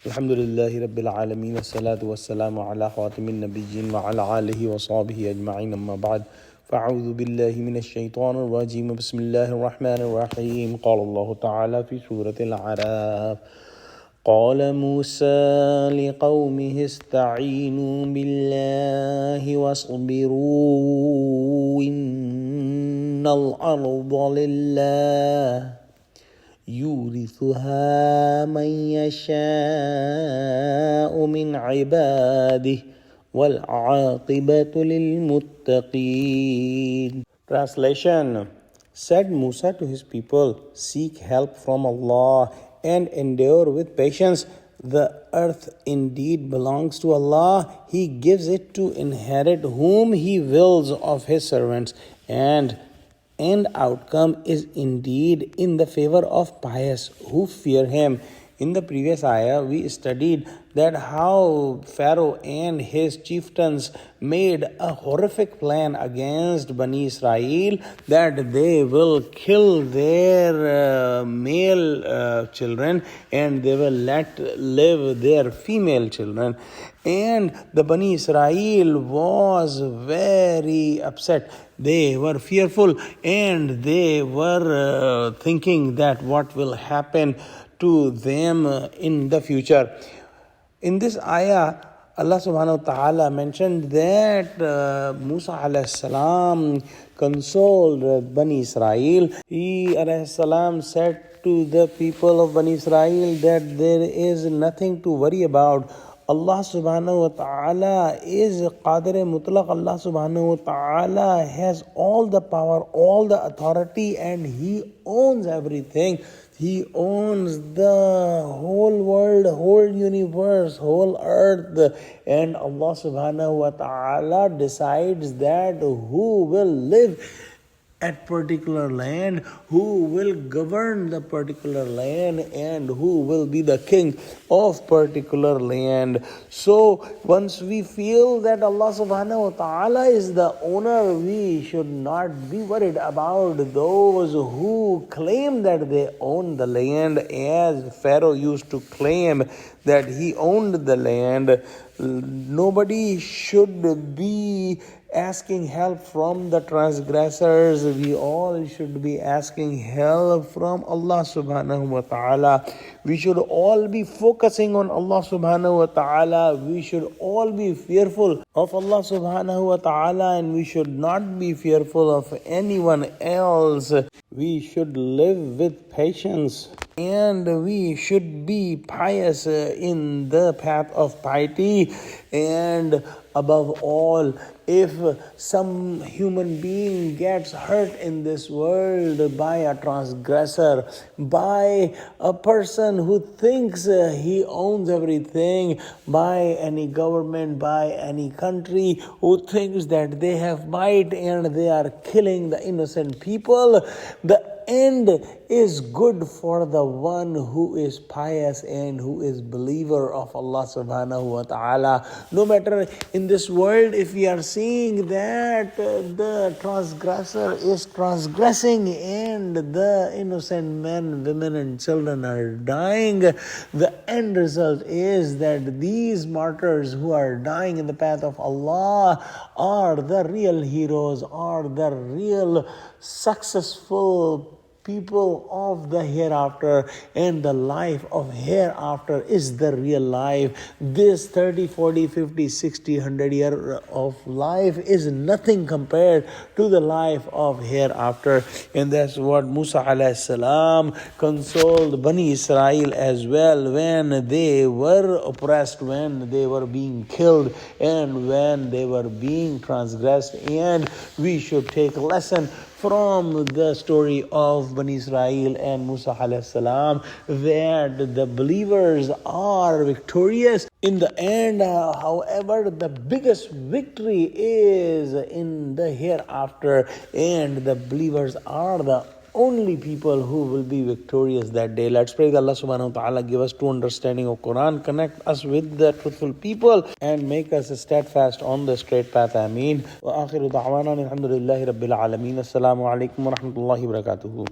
Alhamdulillahi Rabbil Alameen, wassalatu wassalamu ala khatimin nabiyyin wa ala alihi wa sahbihi ajma'in, amma ba'd. فأعوذ بالله من الشيطان الرجيم بسم الله الرحمن الرحيم قال الله تعالى في سورة الأعراف قال موسى لقومه استعينوا بالله واصبروا إن الأرض لله يورثها من يشاء من عباده وَالْعَاقِبَةُ لِلْمُتَّقِينَ. Translation. Said Musa to his people, seek help from Allah and endure with patience. The earth indeed belongs to Allah. He gives it to inherit whom He wills of His servants, and end outcome is indeed in the favor of pious who fear Him. In the previous ayah, we studied that how Pharaoh and his chieftains made a horrific plan against Bani Israel, that they will kill their male children and they will let live their female children. And the Bani Israel was very upset. They were fearful and they were thinking that what will happen to them in the future. In this ayah, Allah subhanahu wa ta'ala mentioned that Musa alayhi salam consoled Bani Israel. He alayhi salam said to the people of Bani Israel that there is nothing to worry about. Allah subhanahu wa ta'ala is Qadir Mutlaq. Allah subhanahu wa ta'ala has all the power, all the authority, and He owns everything. He owns the whole world, whole universe, whole earth. And Allah subhanahu wa ta'ala decides that who will live at particular land, who will govern the particular land, and who will be the king of particular land. So once we feel that Allah subhanahu wa ta'ala is the owner, we should not be worried about those who claim that they own the land, as Pharaoh used to claim that he owned the land. Nobody should be asking help from the transgressors. We all should be asking help from Allah subhanahu wa ta'ala. We should all be focusing on Allah subhanahu wa ta'ala. We should all be fearful of Allah subhanahu wa ta'ala, and we should not be fearful of anyone else. We should live with patience, and we should be pious in the path of piety. And above all, if some human being gets hurt in this world by a transgressor, by a person who thinks he owns everything, by any government, by any country who thinks that they have might and they are killing the innocent people, the end is good for the one who is pious and who is believer of Allah subhanahu wa ta'ala. No matter in this world, if we are seeing that the transgressor is transgressing and the innocent men, women and children are dying, the end result is that these martyrs who are dying in the path of Allah are the real heroes, are the real successful people of the hereafter, and the life of hereafter is the real life. This 30, 40, 50, 60, 100 year of life is nothing compared to the life of hereafter. And that's what Musa alayhi salam consoled Bani Israel as well when they were oppressed, when they were being killed, and when they were being transgressed. And we should take a lesson from the story of Bani Israel and Musa alayhi salam, that the believers are victorious in the end. However, the biggest victory is in the hereafter, and the believers are the only people who will be victorious that day. Let's pray that Allah subhanahu wa ta'ala give us true understanding of Quran, connect us with the truthful people, and make us steadfast on the straight path. Ameen. Wa akhiru da'wana alhamdulillahi rabbil alameen. Assalamu alaikum wa rahmatullahi wa barakatuhu.